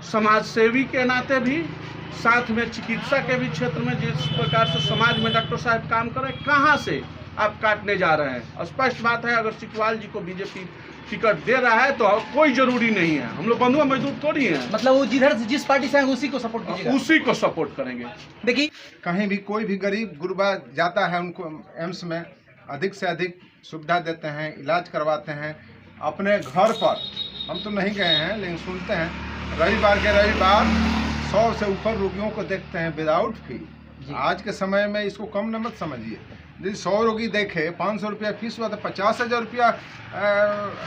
समाज सेवी के नाते भी, साथ में चिकित्सा के भी क्षेत्र में जिस प्रकार से समाज में डॉक्टर साहब काम करें, कहाँ से आप काटने जा रहे हैं। स्पष्ट बात है, अगर सिकवाल जी को बीजेपी टिकट दे रहा है तो कोई जरूरी नहीं है। हम लोग बंधुआ मजदूर थोड़ी हैं। मतलब वो जिधर से जिस पार्टी से आए उसी को सपोर्ट कीजिएगा? उसी को सपोर्ट करेंगे। देखिए, कहीं भी कोई भी गरीब गुरबा जाता है, उनको एम्स में अधिक से अधिक सुविधा देते हैं, इलाज करवाते हैं। अपने घर पर हम तो नहीं गए हैं, लेकिन सुनते हैं रविवार के रविवार 100 से ऊपर रोगियों को देखते हैं विदाउट फी। आज के समय में इसको कम न मत समझिए। यदि 100 रोगी देखे, 500 रुपया फीस हुआ तो 50,000 रुपया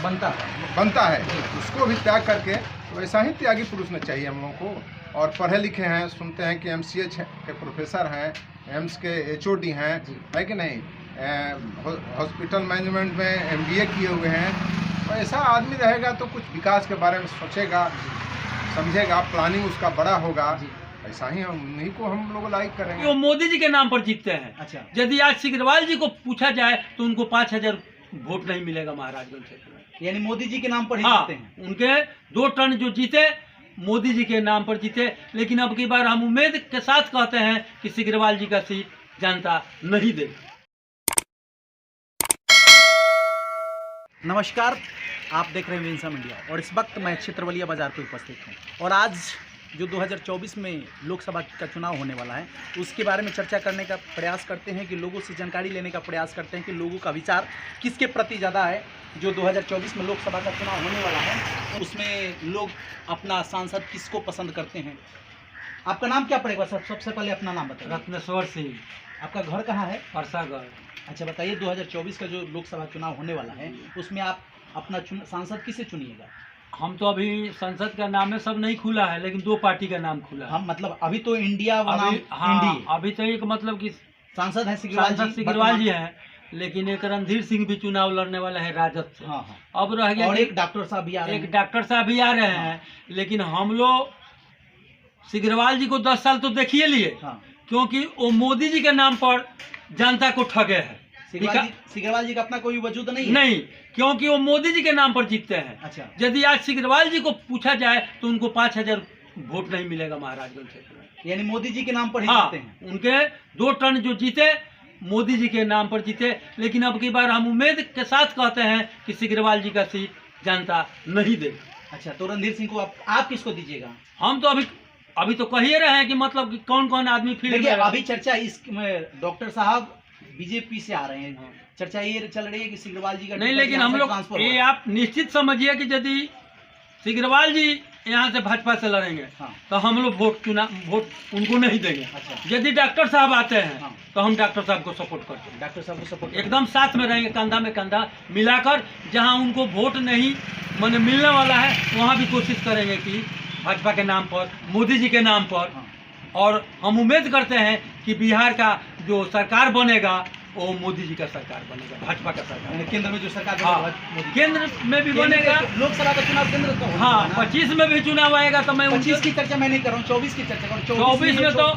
बनता है। उसको भी त्याग करके वैसा ही त्यागी पुरुष ने चाहिए हम लोगों को। और पढ़े लिखे हैं, सुनते हैं कि MCH के प्रोफेसर हैं, एम्स के HOD हैं, है कि नहीं, हॉस्पिटल मैनेजमेंट में MBA किए हुए हैं। ऐसा आदमी रहेगा तो कुछ विकास के बारे में सोचेगा, समझेगा, प्लानिंग उसका बड़ा होगा। ऐसा ही हम उन्हीं को हम लोग लाइक करेंगे। वो मोदी जी के नाम पर जीतते हैं। अच्छा, यदि आज सिग्रीवाल जी को पूछा जाए तो उनको 5,000 वोट नहीं मिलेगा महाराजगंज क्षेत्र में। यानी मोदी जी के नाम पर ही हाँ, जीतते हैं। उनके 2 टर्न जो जीते मोदी जी के नाम पर जीते। लेकिन अब की बार हम उम्मीद के साथ कहते हैं कि सिग्रीवाल जी का सीट जनता नहीं देगी। नमस्कार, आप देख रहे हैं विंसा मीडिया और इस वक्त मैं क्षेत्रवलिया बाजार पे उपस्थित हूँ। और आज जो 2024 में लोकसभा का चुनाव होने वाला है उसके बारे में चर्चा करने का प्रयास करते हैं, कि लोगों से जानकारी लेने का प्रयास करते हैं कि लोगों का विचार किसके प्रति ज़्यादा है। जो 2024 में लोकसभा का चुनाव होने वाला है उसमें लोग अपना सांसद किसको पसंद करते हैं। आपका नाम क्या पड़ेगा सर? सबसे पहले अपना नाम बताइए। रत्नेश्वर सिंह, आपका घर कहाँ है? परसागढ़। अच्छा बताइए, 2024 का जो लोकसभा चुनाव होने वाला है उसमें आप अपना सांसद किसे चुनिएगा? हम तो अभी संसद का नाम में सब नहीं खुला है, लेकिन 2 पार्टी का नाम खुला है। हम मतलब अभी तो इंडिया अभी, हाँ, अभी तो एक मतलब कि सांसद है सिग्रीवाल जी हैं, लेकिन एक रणधीर सिंह भी चुनाव लड़ने वाला है राजद से। हाँ, हाँ। अब रह गया और एक डॉक्टर साहब भी आ रहे हैं। एक डॉक्टर साहब भी आ रहे हैं। लेकिन हम लोग सिग्रीवाल जी को 10 साल तो देखिए लिए, क्योंकि वो मोदी जी के नाम पर जनता को ठगे हैं। सिग्रीवाल जी का अपना कोई वजूद नहीं है? नहीं, क्योंकि वो मोदी जी के नाम पर जीतते हैं। अच्छा, यदि आज सिग्रीवाल जी को पूछा जाए तो उनको 5,000 वोट नहीं मिलेगा महाराजगंज क्षेत्र में। यानी मोदी जी के नाम पर ही हाँ, जीते हैं। उनके 2 टर्न जो जीते मोदी जी के नाम पर जीते। लेकिन अब की बार हम उम्मीद के साथ कहते हैं कि सिग्रीवाल जी का सीट जनता नहीं देगी। अच्छा, तो रणधीर सिंह को आप किसको दीजिएगा? हम तो अभी तो कह ही रहे हैं कि मतलब कि कौन कौन आदमी फील्ड में। अभी चर्चा इस डॉक्टर साहब बीजेपी से आ रहे हैं, चर्चा ये चल रही है कि सिग्रीवाल जी का नहीं, लेकिन हम लोग ये आप निश्चित समझिए कि यदि सिग्रीवाल जी यहाँ से भाजपा से लड़ेंगे तो हम लोग वोट उनको नहीं देंगे। अच्छा। यदि डॉक्टर साहब आते हैं तो हम डॉक्टर साहब को सपोर्ट करते हैं। डॉक्टर साहब को सपोर्ट एकदम साथ में रहेंगे, कंधा में कंधा मिलाकर। जहाँ उनको वोट नहीं माने मिलने वाला है वहाँ भी कोशिश करेंगे कि भाजपा के नाम पर, मोदी जी के नाम पर। और हम उम्मीद करते हैं कि बिहार का जो सरकार बनेगा वो मोदी जी का सरकार बनेगा, भाजपा का सरकार। केंद्र में जो सरकार केंद्र में भी बनेगा। लोकसभा का चुनाव केंद्र का होगा। हाँ, 25 में भी चुनाव आएगा तो मैं 25 की चर्चा मैं नहीं कर रहा हूँ, 24 की चर्चा कर रहा हूँ। 24 में तो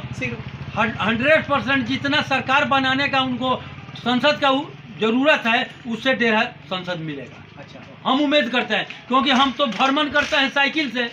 100% जितना सरकार बनाने का उनको संसद का जरूरत है उससे 1.5 संसद मिलेगा। अच्छा, हम उम्मीद करते हैं, क्योंकि हम तो भ्रमण करते हैं साइकिल से।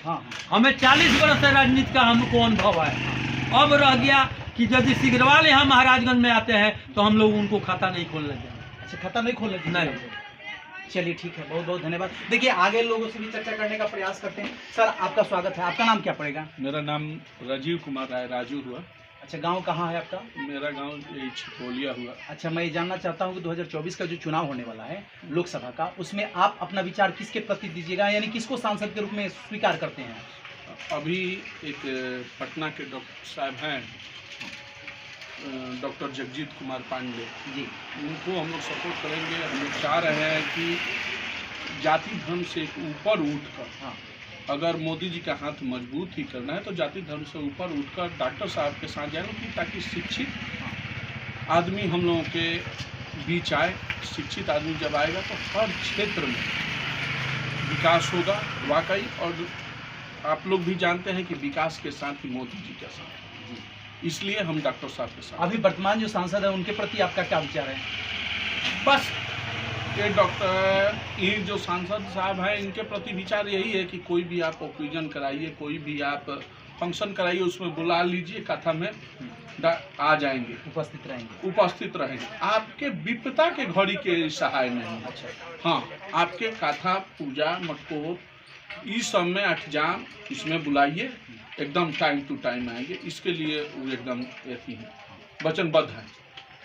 हमें 40 वर्ष से राजनीति का हमको अनुभव है। अब रह गया कि यदि सिग्रीवाल यहाँ महाराजगंज में आते हैं तो हम लोग उनको खाता नहीं खोलने देंगे। अच्छा, खाता नहीं खोलने देंगे? नहीं। चलिए ठीक है, बहुत बहुत धन्यवाद। देखिए, आगे लोगों से भी चर्चा करने का प्रयास करते हैं। सर, आपका स्वागत है। आपका नाम क्या पड़ेगा? मेरा नाम राजीव कुमार राय, राजू हुआ। अच्छा, गांव कहाँ है आपका? मेरा गांव छिपोलिया हुआ। अच्छा, मैं ये जानना चाहता हूँ कि 2024 का जो चुनाव होने वाला है लोकसभा का, उसमें आप अपना विचार किसके प्रति दीजिएगा, यानी किसको सांसद के रूप में स्वीकार करते हैं? अभी एक पटना के डॉक्टर साहब हैं, डॉक्टर जगजीत कुमार पांडे जी, उनको हम लोग सपोर्ट करेंगे। हम लोग चाह रहे हैं कि जाति धर्म से ऊपर उठकर, अगर मोदी जी का हाथ मजबूत ही करना है तो जाति धर्म से ऊपर उठकर डॉक्टर साहब के साथ जाएंगे, ताकि शिक्षित आदमी हम लोगों के बीच आए। शिक्षित आदमी जब आएगा तो हर क्षेत्र में विकास होगा वाकई। और आप लोग भी जानते हैं कि विकास के साथ ही मोदी जी के साथ, इसलिए हम डॉक्टर साहब के साथ। अभी वर्तमान जो सांसद है उनके प्रति आपका क्या विचार है? बस ये डॉक्टर ये जो सांसद साहब हैं इनके प्रति विचार यही है कि कोई भी आप ऑपरेशन कराइए, कोई भी आप फंक्शन कराइए, उसमें बुला लीजिए, कथा में आ जाएंगे, उपस्थित रहेंगे। आपके विपदा के घड़ी के सहाय नहीं। अच्छा हाँ, आपके कथा पूजा मटकोर इस सब में अठजाम इसमें बुलाइए, एकदम टाइम टू टाइम आएंगे। इसके लिए वो एकदम ऐसी हैं, वचनबद्ध हैं।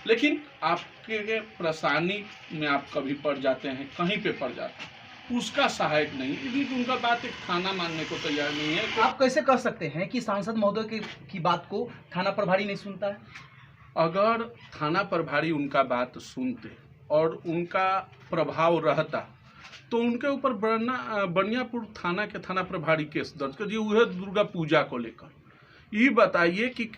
लेकिन आपके परेशानी में आप कभी पड़ जाते हैं, कहीं पे पड़ जाते हैं, उसका सहायक नहीं, क्योंकि उनका बात एक थाना मानने को तैयार नहीं है। आप कैसे कह सकते हैं कि सांसद महोदय की बात को थाना प्रभारी नहीं सुनता है? अगर थाना प्रभारी उनका बात सुनते और उनका प्रभाव रहता तो उनके ऊपर बनियापुर थाना के थाना प्रभारी केस दर्ज कर दिए, वह दुर्गा पूजा को लेकर। ये बताइए कि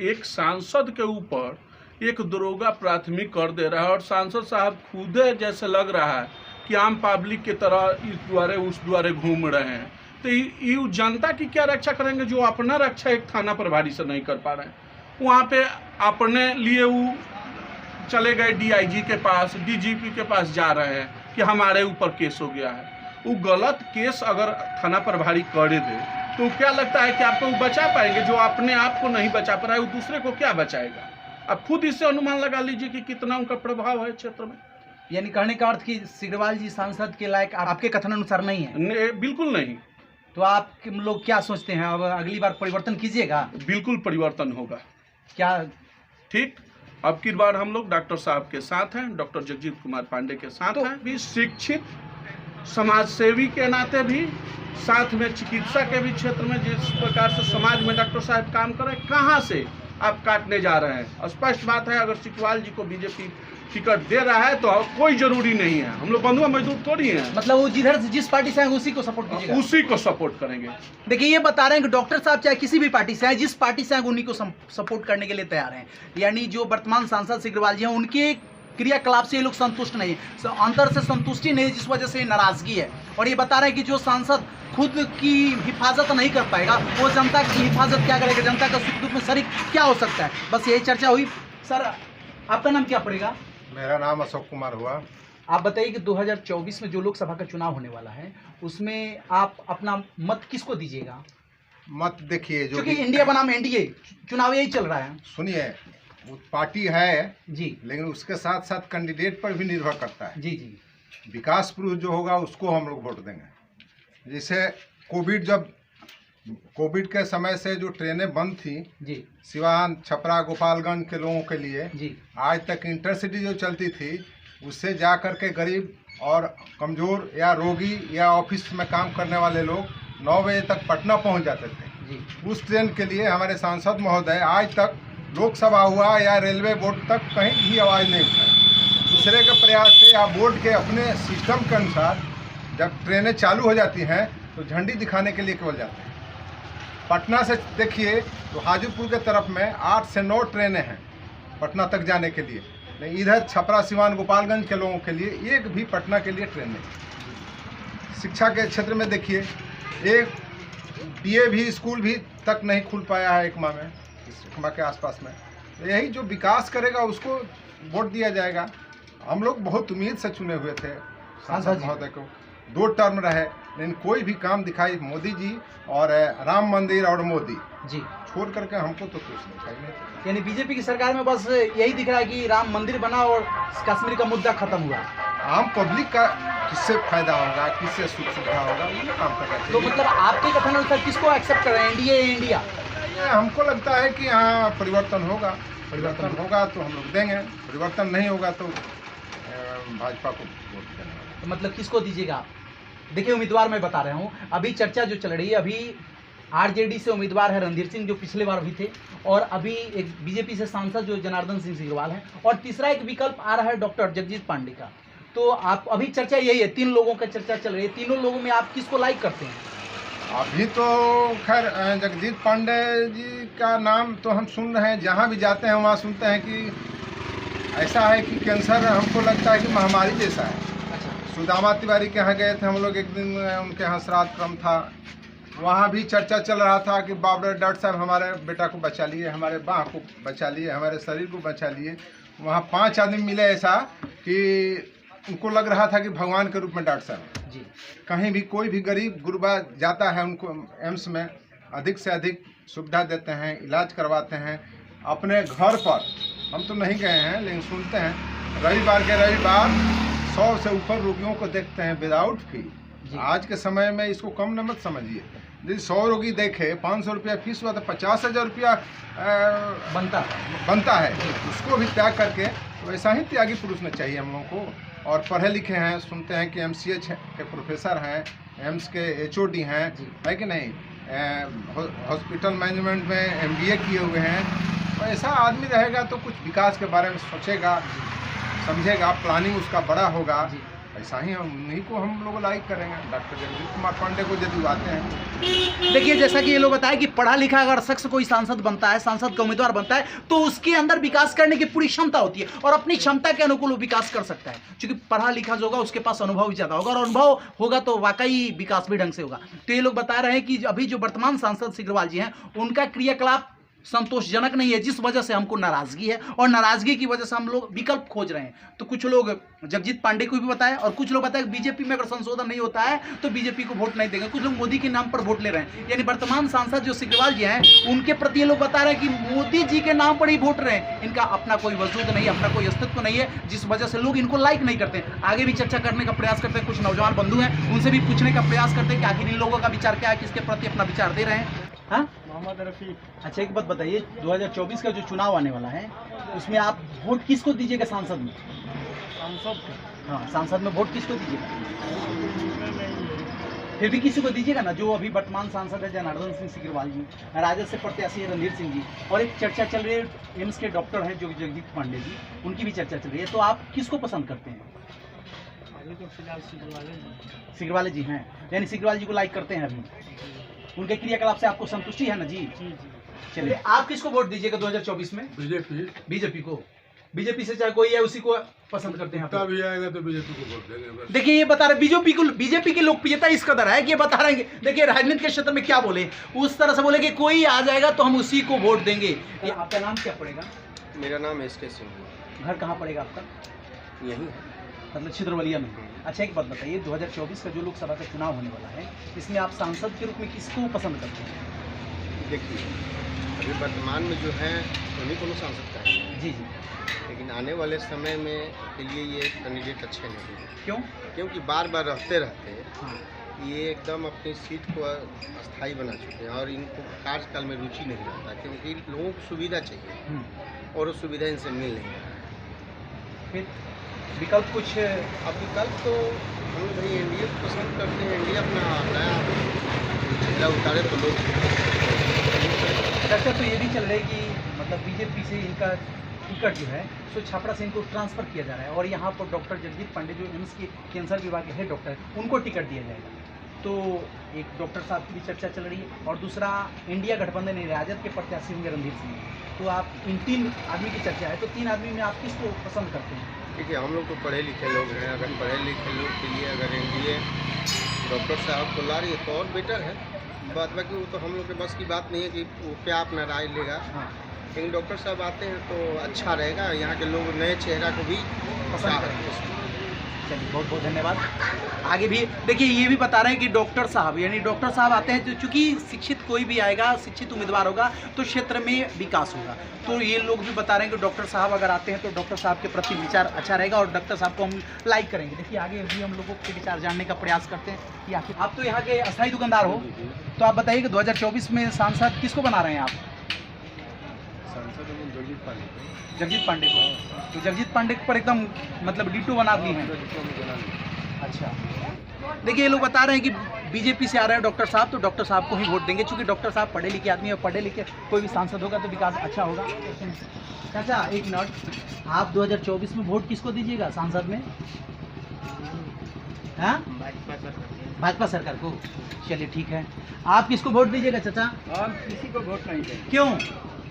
एक सांसद के ऊपर एक दरोगा प्राथमिक कर दे रहा है और सांसद साहब खुद जैसे लग रहा है कि आम पब्लिक की तरह इस द्वारे उस द्वारे घूम रहे हैं। तो ये जनता की क्या रक्षा करेंगे जो अपना रक्षा एक थाना प्रभारी से नहीं कर पा रहे हैं। वहाँ पे अपने लिए वो चले गए DIG के पास, DGP के पास जा रहे हैं कि हमारे ऊपर केस हो गया है। वो गलत केस अगर थाना प्रभारी कर दे तो क्या लगता है कि आपको बचा पाएंगे? जो अपने आप को नहीं बचा पा रहा है वो दूसरे को क्या बचाएगा? आप खुद इससे अनुमान लगा लीजिए कि कितना उनका प्रभाव है क्षेत्र में। यानी कहने का अर्थ कि सिग्रीवाल जी सांसद के लायक आपके कथन अनुसार नहीं है? बिल्कुल नहीं। तो आप लोग क्या सोचते हैं, अब अगली बार परिवर्तन कीजिएगा? बिल्कुल परिवर्तन होगा। क्या ठीक, अब की बार हम लोग डॉक्टर साहब के साथ हैं, डॉक्टर जगजीत कुमार पांडे के साथ हैं। भी शिक्षित समाज सेवी के नाते भी, साथ में चिकित्सा के भी क्षेत्र में जिस प्रकार से समाज में डॉक्टर साहब काम कर रहे हैं, कहाँ से आप काटने जा रहे हैं? स्पष्ट बात है, अगर सिग्रीवाल जी को बीजेपी टिकट दे रहा है तो कोई जरूरी नहीं है। हम लोग बंधुआ मजदूर थोड़ी हैं। मतलब वो जिधर जिस पार्टी से हैं उसी को सपोर्ट कीजिएगा? उसी को सपोर्ट करेंगे। देखिए, ये बता रहे हैं कि डॉक्टर साहब चाहे किसी भी पार्टी से हैं, जिस पार्टी से हैं उन्हीं को सपोर्ट करने के लिए तैयार हैं। यानी जो वर्तमान सांसद सिग्रीवाल जी हैं उनके क्रियाकलाप से ये लोग संतुष्ट नहीं है, अंदर से संतुष्टि नहीं है, जिस वजह से नाराजगी है। और ये बता रहे हैं कि जो सांसद खुद की हिफाजत नहीं कर पाएगा वो जनता की हिफाजत क्या करेगा, जनता का सुख दुख में शरीक क्या हो सकता है। बस यही चर्चा हुई। सर, आपका नाम क्या पड़ेगा? मेरा नाम अशोक कुमार हुआ। आप बताइए कि 2024 में जो लोकसभा का चुनाव होने वाला है उसमें आप अपना मत किसको दीजिएगा? मत देखिए, जो क्योंकि इंडिया बनाम NDA चुनाव यही चल रहा है। सुनिए, वो पार्टी है जी, लेकिन उसके साथ साथ कैंडिडेट पर भी निर्भर करता है। जी जी। विकास पुरुष जो होगा उसको हम लोग वोट देंगे। जैसे कोविड के समय से जो ट्रेनें बंद थी जी, सिवान, छपरा, गोपालगंज के लोगों के लिए, जी, आज तक इंटरसिटी जो चलती थी उससे जा कर के गरीब और कमज़ोर या रोगी या ऑफिस में काम करने वाले लोग 9 बजे तक पटना पहुंच जाते थे जी। उस ट्रेन के लिए हमारे सांसद महोदय आज तक लोकसभा हुआ या रेलवे बोर्ड तक कहीं भी आवाज़ नहीं उठाई। दूसरे के प्रयास से या बोर्ड के अपने सिस्टम के अनुसार जब ट्रेनें चालू हो जाती हैं तो झंडी दिखाने के लिए केवल जाते हैं। पटना से देखिए तो हाजीपुर के तरफ में 8 से 9 ट्रेनें हैं पटना तक जाने के लिए, नहीं इधर छपरा, सिवान, गोपालगंज के लोगों के लिए एक भी पटना के लिए ट्रेन नहीं। शिक्षा के क्षेत्र में देखिए, एक DA भी स्कूल भी तक नहीं खुल पाया है एकमा में, एकमा के आसपास में। तो यही जो विकास करेगा उसको वोट दिया जाएगा। हम लोग बहुत उम्मीद से चुने हुए थे सांसद महोदय को, 2 टर्म रहे लेकिन कोई भी काम दिखाई मोदी जी और राम मंदिर और मोदी जी छोड़ करके हमको तो कुछ दिखाई नहीं। यानी बीजेपी की सरकार में बस यही दिख रहा है कि राम मंदिर बना और कश्मीर का मुद्दा खत्म हुआ। आम पब्लिक का किससे फायदा होगा, किससे सुख सुविधा होगा, ये काम करना चाहिए। तो मतलब आपके कथन अनुसार किसको एक्सेप्ट कर रहे हैं, NDA या इंडिया? हमको लगता है कि हाँ परिवर्तन होगा, परिवर्तन होगा तो हम लोग देंगे, परिवर्तन नहीं होगा तो भाजपा को वोट देंगे। तो मतलब किसको दीजिएगा आप? देखिए, उम्मीदवार मैं बता रहा हूँ, अभी चर्चा जो चल रही है, अभी RJD से उम्मीदवार है रणधीर सिंह जो पिछले बार भी थे, और अभी एक BJP से सांसद जो जनार्दन सिंह सिग्रीवाल है, और तीसरा एक विकल्प आ रहा है डॉक्टर जगजीत पांडे का। तो आप अभी चर्चा यही है, 3 लोगों का चर्चा चल रही है, तीनों लोगों में आप किसको लाइक करते हैं? अभी तो खैर जगजीत पांडे जी का नाम तो हम सुन रहे हैं, जहाँ भी जाते हैं वहाँ सुनते हैं कि ऐसा है कि कैंसर हमको लगता है कि महामारी जैसा है। सुदामा तिवारी के यहाँ गए थे हम लोग एक दिन, उनके यहाँ श्राद्ध क्रम था, वहाँ भी चर्चा चल रहा था कि बाबा डॉक्टर साहब हमारे बेटा को बचा लिए, हमारे बाँ को बचा लिए, हमारे शरीर को बचा लिए। वहाँ 5 आदमी मिले ऐसा कि उनको लग रहा था कि भगवान के रूप में डॉक्टर साहब जी। कहीं भी कोई भी गरीब गुरबा जाता है उनको एम्स में अधिक से अधिक सुविधा देते हैं, इलाज करवाते हैं अपने घर पर। हम तो नहीं गए हैं लेकिन सुनते हैं रविवार के रविवार 100 से ऊपर रोगियों को देखते हैं विदाउट फी। आज के समय में इसको कम न मत समझिए। यदि 100 रोगी देखे 500 रुपया फीस हुआ तो 50,000 रुपया बनता है। उसको भी त्याग करके तो ऐसा ही त्यागी पुरुष ने चाहिए हम लोगों को। और पढ़े लिखे हैं, सुनते हैं कि MCH के प्रोफेसर हैं, एम्स के HOD हैं, है कि नहीं, हॉस्पिटल मैनेजमेंट में MBA किए हुए हैं। तो ऐसा आदमी रहेगा तो कुछ विकास के बारे में सोचेगा, समझेगा, प्लानिंग उसका बड़ा होगा। ऐसा ही हम उन्हीं को हम लोग लाइक करेंगे, डॉक्टर जगजीत कुमार पांडे को यदि आते हैं। देखिए जैसा कि ये लोग बताया कि पढ़ा लिखा अगर शख्स कोई सांसद बनता है, सांसद का उम्मीदवार बनता है, तो उसके अंदर विकास करने की पूरी क्षमता होती है और अपनी क्षमता के अनुकूल वो विकास कर सकता है। क्योंकि पढ़ा लिखा जो होगा उसके पास अनुभव भी ज़्यादा होगा और अनुभव होगा तो वाकई विकास भी ढंग से होगा। तो ये लोग बता रहे हैं कि अभी जो वर्तमान सांसद सिग्रीवाल जी हैं उनका क्रियाकलाप संतोषजनक नहीं है, जिस वजह से हमको नाराजगी है और नाराजगी की वजह से हम लोग विकल्प खोज रहे हैं। तो कुछ लोग जगजीत पांडे को भी बताया और कुछ लोग बताया कि बीजेपी में अगर संशोधन नहीं होता है तो बीजेपी को वोट नहीं देंगे। कुछ लोग मोदी के नाम पर वोट ले रहे हैं। यानी वर्तमान सांसद जो सिग्रीवाल जी हैं उनके प्रति ये लोग बता रहे हैं कि मोदी जी के नाम पर ही वोट रहे हैं। इनका अपना कोई वजूद नहीं, अपना कोई अस्तित्व नहीं है, जिस वजह से लोग इनको लाइक नहीं करते। आगे भी चर्चा करने का प्रयास करते हैं, कुछ नौजवान बंधु हैं उनसे भी पूछने का प्रयास करते हैं कि आखिर इन लोगों का विचार क्या है, किसके प्रति अपना विचार दे रहे हैं। हाँ मोहम्मद रफी। अच्छा एक बात बताइए, 2024 का जो चुनाव आने वाला है उसमें आप वोट किसको दीजिएगा सांसद में? सांसद। हाँ सांसद में वोट किसको दीजिएगा? फिर भी किसी को दीजिएगा ना। जो अभी वर्तमान सांसद है जनार्दन सिंह सिग्रीवाल जी, राजद से प्रत्याशी है रणधीर सिंह जी, और एक चर्चा चल रही है एम्स के डॉक्टर हैं जो जगजीत पांडे जी, उनकी भी चर्चा चल रही है। तो आप किसको पसंद करते हैं? अभी तो फिलहाल सिग्रीवाल जी हैं, यानी सिग्रीवाल जी को लाइक करते हैं अभी। उनके क्रियाकलाप से आपको संतुष्टि है ना जी? चलिए आप किसको वोट दीजिएगा 2024 में? बीजेपी को। बीजेपी से चाहे कोई है उसी को पसंद करते हैं। भी आएगा तो बीजेपी को वोट देंगे। देखिए ये बता रहे बीजेपी की लोकप्रियता इस कदर है कि ये बता रहे हैं। देखिए राजनीति के क्षेत्र में क्या बोले, उस तरह से बोले कि कोई आ जाएगा तो हम उसी को वोट देंगे। ये आपका नाम क्या पड़ेगा? मेरा नाम SK सिंह। घर कहाँ पड़ेगा आपका? यही है, मतलब छिंदरवलिया में। अच्छा एक बात बताइए, 2024 का जो लोकसभा का चुनाव होने वाला है इसमें आप सांसद के रूप में किसको पसंद करते हैं? देखिए अभी वर्तमान में जो है उन्हीं को सांसद का है। जी जी। लेकिन आने वाले समय में के लिए ये कैंडिडेट अच्छे नहीं हैं। क्यों? क्योंकि बार बार रहते रहते हाँ। ये एकदम अपनी सीट को अस्थायी बना चुके हैं और इनको कार्यकाल में रुचि नहीं रहता, क्योंकि लोगों को सुविधा चाहिए और वो सुविधा इनसे मिल नहीं रहा है। फिर विकल्प कुछ? अब विकल्प तो हम लोग भाई NDA को पसंद करते हैं। NDA अपना नया झंडा उतारे तो लोग। चर्चा तो ये भी चल रही है कि मतलब बीजेपी से इनका टिकट जो है सो छापड़ा से इनको ट्रांसफ़र किया जा रहा है और यहाँ पर डॉक्टर जगजीत पांडे जो एम्स के कैंसर विभाग के हेड डॉक्टर है उनको टिकट दिया जाएगा। तो एक डॉक्टर साहब की भी चर्चा चल रही है और दूसरा इंडिया गठबंधन राजद के प्रत्याशी होंगे रणधीर सिंह। तो आप इन 3 आदमी की चर्चा है, तो 3 आदमी में आप किसको पसंद करते हैं? देखिए हम लोग तो पढ़े लिखे लोग हैं। अगर पढ़े लिखे लोग के लिए अगर NDA डॉक्टर साहब को ला रही है तो और बेटर है। बात बाकी वो तो हम लोग के बस की बात नहीं है कि वो क्या अपना राय लेगा। हाँ। लेकिन डॉक्टर साहब आते हैं तो अच्छा रहेगा, यहाँ के लोग नए चेहरा को भी पसंद करेंगे। चलिए बहुत बहुत धन्यवाद। आगे भी देखिए ये भी बता रहे हैं कि डॉक्टर साहब यानी डॉक्टर साहब आते हैं तो चूँकि शिक्षित कोई भी आएगा, शिक्षित उम्मीदवार होगा तो क्षेत्र में विकास होगा। तो ये लोग भी बता रहे हैं कि डॉक्टर साहब अगर आते हैं तो डॉक्टर साहब के प्रति विचार अच्छा रहेगा और डॉक्टर साहब को हम लाइक करेंगे। देखिए आगे भी हम लोगों के विचार जानने का प्रयास करते हैं कि आखिर आप तो यहाँ के अस्थायी दुकानदार हो, तो आप बताइए कि 2024 में सांसद किसको बना रहे हैं आप? जगजीत पांडे को। तो जगजीत पांडे पर एकदम मतलब डिटो बना दी हैं। अच्छा देखिए ये लोग बता रहे हैं कि बीजेपी से आ रहे हैं डॉक्टर साहब, तो डॉक्टर साहब को ही वोट देंगे क्योंकि डॉक्टर साहब पढ़े लिखे आदमी है। पढ़े लिखे कोई भी सांसद होगा तो विकास अच्छा होगा। चाचा एक मिनट, आप 2024 में वोट किसको दीजिएगा सांसद में? हाँ भाजपा सरकार को। चलिए ठीक है, आप किसको वोट दीजिएगा चाचा? हम किसी को वोट नहीं देंगे। क्यों?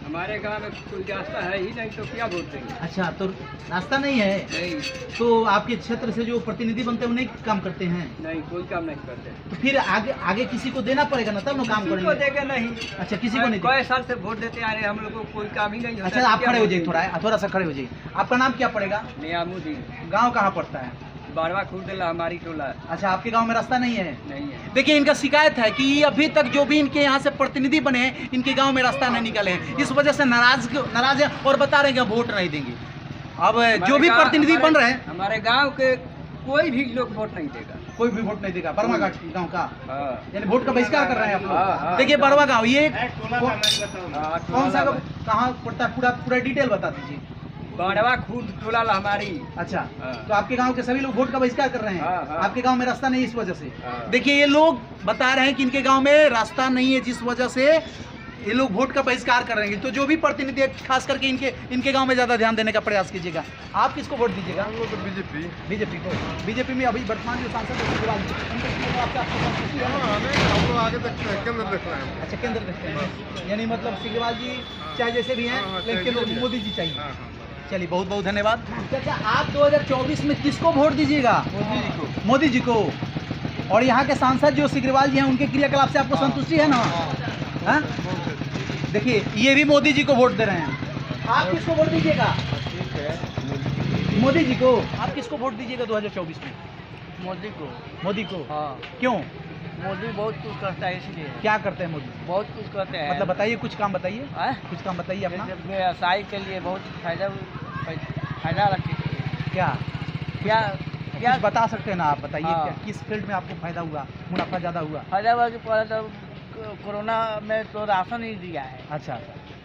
हमारे गांव में कोई रास्ता है ही नहीं तो क्या वोट देंगे? अच्छा तो रास्ता नहीं है? नहीं। तो आपके क्षेत्र से जो प्रतिनिधि बनते हैं उन्हें काम करते हैं? नहीं, कोई काम नहीं करते। तो फिर आगे किसी को देना पड़ेगा ना तब ना काम किसी को करेंगे। देगा नहीं। अच्छा किसी को नहीं कई साल से वोट देते आ रहे हैं, हम लोग को कोई काम ही नहीं होता। अच्छा आप खड़े हो जाइए, थोड़ा सा खड़े हो जाइए। आपका नाम क्या पड़ेगा? नियामुद्दीन। गाँव कहाँ पड़ता है? बारवा खुर्द ला हमारी टोला अच्छा, आपके गांव में रास्ता नहीं है? नहीं है। देखिए, इनका शिकायत है कि अभी तक जो भी इनके यहाँ से प्रतिनिधि बने हैं, इनके गांव में रास्ता नहीं निकाले हैं। इस वजह से नाराज है और बता रहे हैं कि वोट नहीं देंगे। अब जो भी प्रतिनिधि बन रहे हैं, हमारे गांव के कोई भी लोग वोट नहीं देगा। कोई भी वोट नहीं देगा। बरवा घाट गाँव का हाँ। यानी वोट का बहिष्कार कर रहे हैं आप हाँ। लोग। देखिए, बरवा गाँव ये हाँ, कौन सा कहाँ पड़ता है? पूरा डिटेल बता दीजिए। बारवा खुर्द टोला ला हमारी। अच्छा, हाँ। तो आपके गांव के सभी लोग वोट का बहिष्कार कर रहे हैं। हाँ, हाँ। आपके गांव में रास्ता नहीं है इस वजह से। हाँ। देखिए, ये लोग बता रहे हैं कि इनके गांव में रास्ता नहीं है, जिस वजह से ये लोग वोट का बहिष्कार कर रहे हैं। तो जो भी प्रतिनिधि है, खास करके इनके गांव में ज़्यादा ध्यान देने का प्रयास कीजिएगा। आप किसको वोट दीजिएगा? हम लोग तो बीजेपी को। बीजेपी में अभी वर्तमान जो सांसद है सिग्रीवाल जी, उनके खिलाफ आपका संतुष्टि है? हम लोग आगे देखते हैं, केंद्र देख रहे हैं। अच्छा, केंद्र देखते हैं, यानी मतलब सिग्रीवाल जी चाहे जैसे भी हैं, लेकिन मोदी जी चाहिए। चलिए, बहुत बहुत धन्यवाद। चाचा, आप 2024 में किसको वोट दीजिएगा? मोदी जी को। मोदी जी को। और यहाँ के सांसद जो सिग्रीवाल जी हैं, उनके क्रियाकलाप से आपको संतुष्टि है ना? हाँ? देखिए, ये भी मोदी जी को वोट दे रहे हैं। आप किसको वोट दीजिएगा? मोदी जी को। आप किसको वोट दीजिएगा 2024 में? मोदी को। मोदी को। हाँ, क्यों? मोदी बहुत कुछ करता है इसलिए। क्या करते हैं मोदी? बहुत कुछ करते हैं। मतलब बताइए, कुछ काम बताइए। आँ? कुछ काम बताइए अपना। जैसे व्यवसाय के लिए बहुत फायदा रखते हैं। क्या क्या कुछ बता सकते हैं ना आप? बताइए, हाँ। क्या किस फील्ड में आपको फायदा हुआ, मुनाफा ज़्यादा हुआ? फायदा हुआ कि पहले तो कोरोना में तो राशन ही दिया है अच्छा,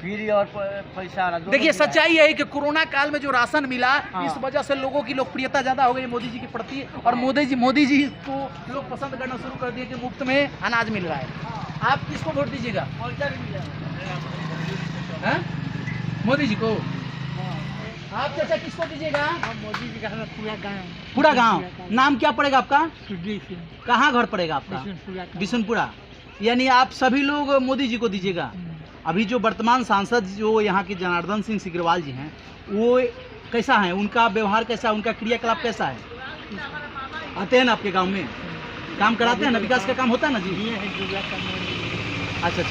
फ्री और पैसा वाला दोनों देखिए, दिया है। सच्चाई है कि कोरोना काल में जो राशन मिला, हाँ। इस वजह से लोगों की लोकप्रियता ज़्यादा हो गई मोदी जी के प्रति, और मोदी जी को लोग पसंद करना शुरू कर दिए कि मुफ्त में अनाज मिल रहा है। आप किसको वोट दीजिएगा? हाँ? मोदी जी को। आप चाचा किसको दीजिएगा? मोदी जी का पूरा गांव। नाम क्या पड़ेगा आपका? कहाँ घर पड़ेगा आपका? बिशुनपुरा। यानी आप सभी लोग मोदी जी को दीजिएगा। अभी जो वर्तमान सांसद जो यहाँ के जनार्दन सिंह सिग्रीवाल जी हैं, वो कैसा है? उनका व्यवहार कैसा है? उनका क्रियाकलाप कैसा है? आते हैं ना आपके गांव में, काम कराते हैं ना, विकास का काम होता है ना जी? अच्छा,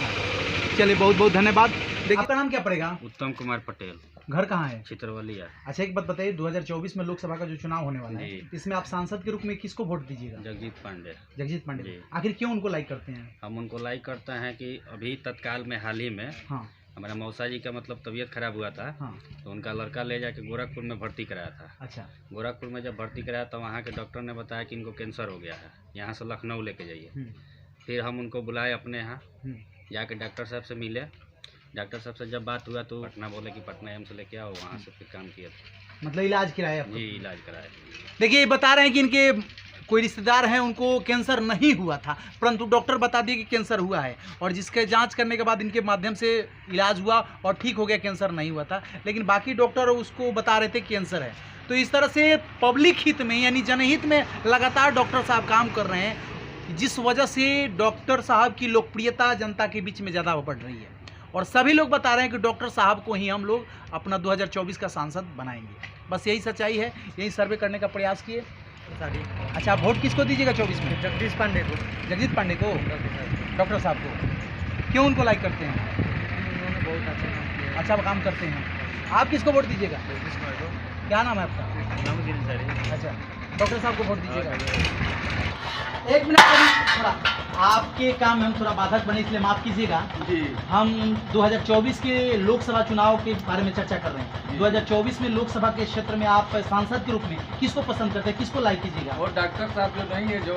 चलिए, बहुत बहुत धन्यवाद। देखिए, आपका नाम क्या पड़ेगा? उत्तम कुमार पटेल, घर कहाँ है? चित्रवलिया। अच्छा, एक बात बताइए, 2024 में लोकसभा का जो चुनाव होने वाला है, जी। इसमें आप सांसद के रूप में किसको वोट दीजिएगा? जगजीत पांडे। जगजीत पांडे। जी। आखिर क्यों उनको लाइक करते हैं? हम उनको लाइक करते हैं कि अभी तत्काल में हाल ही में हाँ, हमारा मौसा जी का मतलब तबीयत खराब हुआ था, हाँ। तो उनका लड़का ले जाके गोरखपुर में भर्ती कराया था। अच्छा, गोरखपुर में जब भर्ती कराया तो वहाँ के डॉक्टर ने बताया कि इनको कैंसर हो गया है, यहाँ से लखनऊ लेके जाइए। फिर हम उनको बुलाए अपने यहाँ, जाके डॉक्टर साहब से मिले। डॉक्टर साहब से जब बात हुआ तो पटना बोले कि पटना एम्स लेके आओ, वहाँ से फिर काम किया। मतलब इलाज कराया? जी, इलाज कराया। देखिए, ये बता रहे हैं कि इनके कोई रिश्तेदार हैं, उनको कैंसर नहीं हुआ था, परंतु डॉक्टर बता दिए कि कैंसर हुआ है, और जिसके जांच करने के बाद इनके माध्यम से इलाज हुआ और ठीक हो गया, कैंसर नहीं हुआ था। लेकिन बाकी डॉक्टर उसको बता रहे थे कैंसर है। तो इस तरह से पब्लिक हित में, यानी जनहित में लगातार डॉक्टर साहब काम कर रहे हैं, जिस वजह से डॉक्टर साहब की लोकप्रियता जनता के बीच में ज़्यादा बढ़ रही है। और सभी लोग बता रहे हैं कि डॉक्टर साहब को ही हम लोग अपना 2024 का सांसद बनाएंगे। बस यही सच्चाई है, यही सर्वे करने का प्रयास किए। अच्छा, आप वोट किसको दीजिएगा 24 में? जगदीश पांडे को। जगजीत पांडे को, डॉक्टर साहब को। क्यों उनको लाइक करते हैं? उन्होंने बहुत अच्छा काम करते हैं। आप किसको वोट दीजिएगा? क्या नाम है आपका? अच्छा, डॉक्टर साहब को वोट दीजिएगा। एक मिनट थोड़ा आपके काम में हम थोड़ा बाधक बने, इसलिए माफ़ कीजिएगा जी। हम 2024 के लोकसभा चुनाव के बारे में चर्चा कर रहे हैं। 2024 में लोकसभा के क्षेत्र में आप सांसद के रूप में किसको पसंद करते हैं, किसको लाइक कीजिएगा? और डॉक्टर साहब जो नहीं है, जो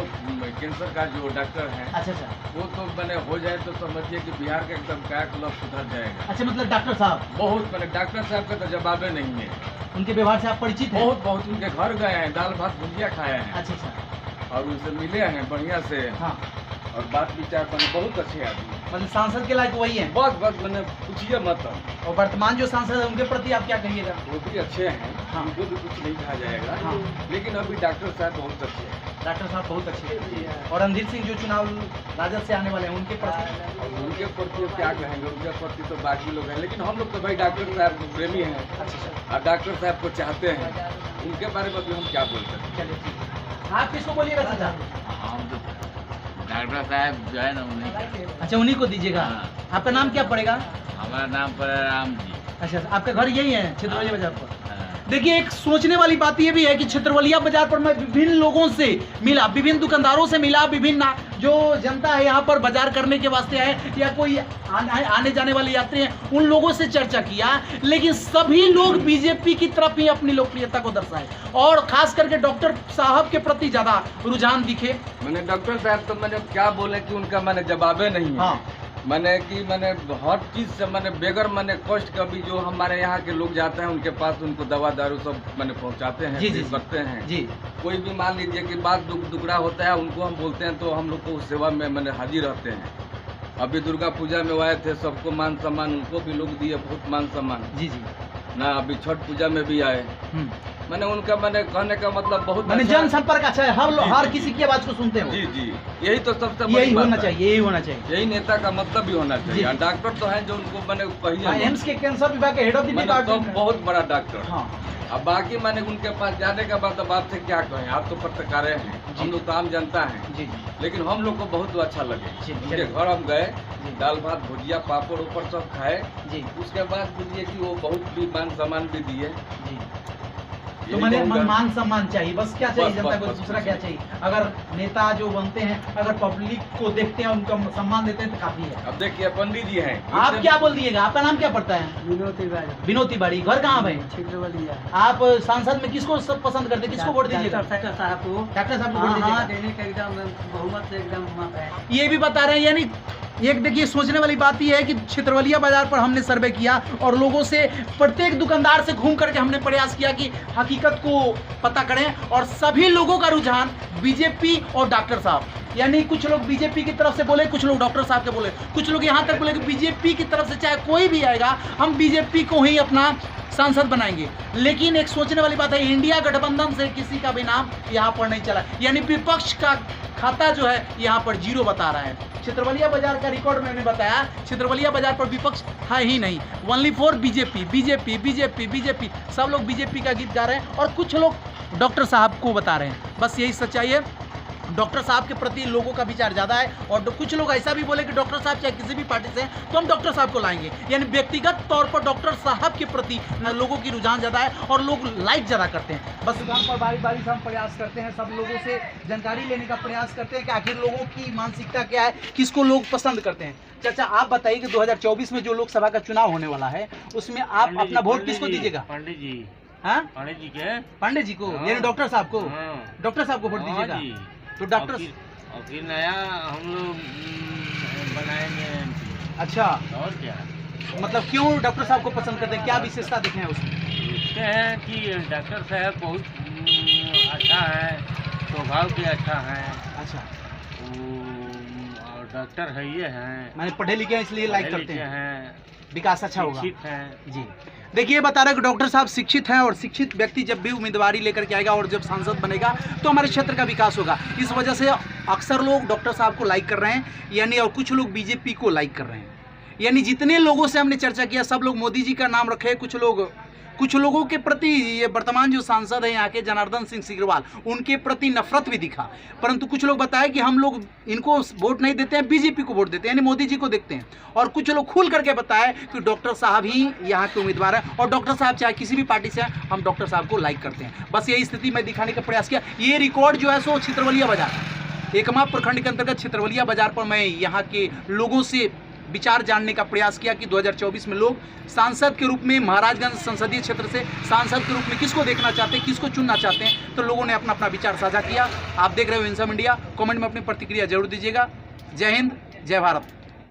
कैंसर का जो डॉक्टर है, अच्छा, वो तो मैंने हो जाए तो समझिए कि बिहार का एकदम कायाकल्प सुधर जाएगा। अच्छा, मतलब डॉक्टर साहब बहुत मैंने डॉक्टर साहब का तो जवाबे नहीं है। उनके व्यवहार से आप परिचित हैं? बहुत उनके घर गए हैं, दाल भात भुजिया खाए हैं। अच्छा, और उनसे मिले हैं बढ़िया से। हाँ। और बात विचार बने, बहुत अच्छे आदमी। मतलब सांसद के लायक वही हैं? बस मैंने पूछिए मत। और वर्तमान जो सांसद है उनके प्रति आप क्या कहिएगा? वो भी अच्छे हैं, हाँ। उनको भी कुछ नहीं कहा जाएगा। हाँ। लेकिन अभी डॉक्टर साहब बहुत अच्छे हैं। डॉक्टर साहब बहुत अच्छे हैं। और रणधीर सिंह जो चुनाव राजद से आने वाले हैं, उनके प्रति? और उनके प्रति क्या कहेंगे, उनके प्रति तो बाकी लोग हैं, लेकिन हम लोग तो भाई डॉक्टर साहब के प्रेमी हैं। अच्छा, और डॉक्टर साहब को चाहते हैं, उनके बारे में भी हम क्या बोल सकते हैं। चलिए ठीक है। आप किसको बोलिएगा चाचा? हम तो डॉक्टर साहब जो है ना, उन्हीं। अच्छा, उन्हीं को दीजिएगा। आपका नाम क्या पड़ेगा? हमारा नाम पर राम जी। अच्छा, आपका घर यही है चित्रवलिया बाजार पर? देखिए, एक सोचने वाली बात ये भी है कि छित्रवलिया बाजार पर मैं विभिन्न लोगों से मिला, विभिन्न दुकानदारों से मिला, विभिन्न जो जनता है यहाँ पर बाजार करने के वास्ते आए या कोई आने जाने वाले यात्री हैं, उन लोगों से चर्चा किया, लेकिन सभी लोग बीजेपी की तरफ ही अपनी लोकप्रियता को दर्शाए और खास करके डॉक्टर साहब के प्रति ज्यादा रुझान दिखे। मैंने डॉक्टर साहब तो मैंने क्या बोले कि उनका मैंने जवाबे नहीं है। हाँ, मैंने कि मैंने हर चीज़ से मैंने बेगर मैंने कष्ट कभी जो हमारे यहाँ के लोग जाते हैं उनके पास उनको दवा दारू सब मैंने पहुँचाते हैं, जी, जी, करते हैं जी। कोई भी मान लीजिए कि बात दुखड़ा होता है उनको हम बोलते हैं तो हम लोग को उस सेवा में मैंने हाजिर रहते हैं। अभी दुर्गा पूजा में आए थे, सबको मान सम्मान उनको भी लोग दिए, बहुत मान सम्मान। जी जी ना अभी छठ पूजा में भी आए। मैंने उनका मैंने कहने का मतलब बहुत मैंने अच्छा- जनसंपर्क अच्छा है, हर किसी की आवाज को सुनते हो। जी जी, यही तो सबसे बड़ी यही बात होना है। चाहिए, यही होना चाहिए। यही नेता का मतलब भी होना जी। चाहिए। और डॉक्टर तो हैं जो उनको मैंने कही हाँ, एम्स के कैंसर विभाग के हेड ऑफ द मैंने तो डिपार्टमेंट। बहुत बड़ा डॉक्टर। हाँ, अब बाकी मैंने उनके पास जाने के बाद अब आपसे क्या कहें, आप तो पत्रकार हैं, हम लोग तो आम जनता हैं, जी लेकिन हम लोग को बहुत अच्छा लगे। जी, उनके जी। घर हम गए, जी। दाल भात भुजिया पापड़ ऊपर सब खाए, जी उसके बाद बुझिए कि वो बहुत भी मान सम्मान भी दिए। जी। तो यही मैंने कहूँगा। मान सम्मान चाहिए, बस क्या चाहिए बस, जनता को, बस, दूसरा बस। क्या चाहिए? अगर नेता जो बनते हैं अगर पब्लिक को देखते हैं, उनका सम्मान देते हैं तो काफी है। अब देखिए पंडित जी हैं, आप क्या बोल दिएगा? आपका नाम क्या पड़ता है? विनोद तिवारी, विनोद तिवारी। घर कहाँ भाई? छित्रवलिया। आप सांसद में किसको सब पसंद करते हैं, किसको वोट दीजिएगा? डॉक्टर साहब को। डॉक्टर साहब को वोट हाँ, दीजिएगा? देने का एकदम बहुमत से एकदम मत है। ये भी बता रहे हैं, यानी एक देखिए सोचने वाली बात यह है कि छित्रवलिया बाजार पर हमने सर्वे किया और लोगों से, प्रत्येक दुकानदार से घूम करके हमने प्रयास किया कि हकीकत को पता करें और सभी लोगों का रुझान बीजेपी और डॉक्टर साहब, यानी कुछ लोग बीजेपी की तरफ से बोले, कुछ लोग डॉक्टर साहब के बोले, कुछ लोग यहाँ तक बोले कि बीजेपी की तरफ से चाहे कोई भी आएगा हम बीजेपी को ही अपना सांसद बनाएंगे। लेकिन एक सोचने वाली बात है, इंडिया गठबंधन से किसी का भी नाम यहाँ पर नहीं चला, यानी विपक्ष का खाता जो है यहाँ पर 0 बता रहा है। छित्रवलिया बाजार का रिकॉर्ड मैंने बताया, छित्रवलिया बाजार पर विपक्ष है ही नहीं, only for BJP BJP BJP BJP. सब लोग बीजेपी का गीत गा रहे हैं और कुछ लोग डॉक्टर साहब को बता रहे हैं। बस यही सच्चाई है, डॉक्टर साहब के प्रति लोगों का विचार ज़्यादा है और कुछ लोग ऐसा भी बोले कि डॉक्टर साहब चाहे किसी भी पार्टी से हैं तो हम डॉक्टर साहब को लाएंगे, यानी व्यक्तिगत तौर पर डॉक्टर साहब के प्रति लोगों की रुझान ज़्यादा है और लोग लाइक ज़्यादा करते हैं। बस दुकान पर बारी बारी से हम प्रयास करते हैं, सब लोगों से जानकारी लेने का प्रयास करते हैं कि आखिर लोगों की मानसिकता क्या है, किसको लोग पसंद करते हैं। चाचा आप बताइए कि 2024 में जो लोकसभा का चुनाव होने वाला है उसमें आप अपना वोट किसको दीजिएगा? पंडित जी, हाँ, पंडित जी के, पांडे जी को, यानी डॉक्टर साहब को? हाँ। डॉक्टर साहब को वोट दीजिएगा? तो डॉक्टर और फिर नया हम लोग बनाएंगे MP। अच्छा, और क्या मतलब क्यों डॉक्टर साहब को पसंद करते हैं, क्या विशेषता देखे हैं उसमें? देखते हैं कि डॉक्टर साहब बहुत अच्छा है, स्वभाव के अच्छा है, अच्छा, और डॉक्टर है ये हैं, मैंने पढ़े लिखे हैं इसलिए लाइक पढ़े करते लिखे हैं, हैं, विकास अच्छा होगा। शिक्षित हैं। जी देखिए, बता रहे हैं कि डॉक्टर साहब शिक्षित हैं और शिक्षित व्यक्ति जब भी उम्मीदवारी लेकर के आएगा और जब सांसद बनेगा तो हमारे क्षेत्र का विकास होगा। इस वजह से अक्सर लोग डॉक्टर साहब को लाइक कर रहे हैं, यानी और कुछ लोग बीजेपी को लाइक कर रहे हैं। यानी जितने लोगों से हमने चर्चा किया सब लोग मोदी जी का नाम रखे, कुछ लोगों के प्रति ये वर्तमान जो सांसद हैं यहाँ के जनार्दन सिंह सिग्रीवाल, उनके प्रति नफरत भी दिखा, परंतु कुछ लोग बताए कि हम लोग इनको वोट नहीं देते हैं, बीजेपी को वोट देते हैं, यानी मोदी जी को देखते हैं। और कुछ लोग खुल करके बताए कि डॉक्टर साहब ही यहाँ के उम्मीदवार हैं और डॉक्टर साहब चाहे किसी भी पार्टी से हैं, हम डॉक्टर साहब को लाइक करते हैं। बस यही स्थिति मैं दिखाने का प्रयास किया। ये रिकॉर्ड जो है सो छित्रवलिया बाजार, एकमा प्रखंड के अंतर्गत छित्रवलिया बाजार पर मैं यहाँ के लोगों से विचार जानने का प्रयास किया कि 2024 में लोग सांसद के रूप में महाराजगंज संसदीय क्षेत्र से सांसद के रूप में किसको देखना चाहते हैं, किसको चुनना चाहते हैं। तो लोगों ने अपना अपना विचार साझा किया। आप देख रहे हो इंसम इंडिया। कमेंट में अपनी प्रतिक्रिया जरूर दीजिएगा। जय हिंद, जय भारत।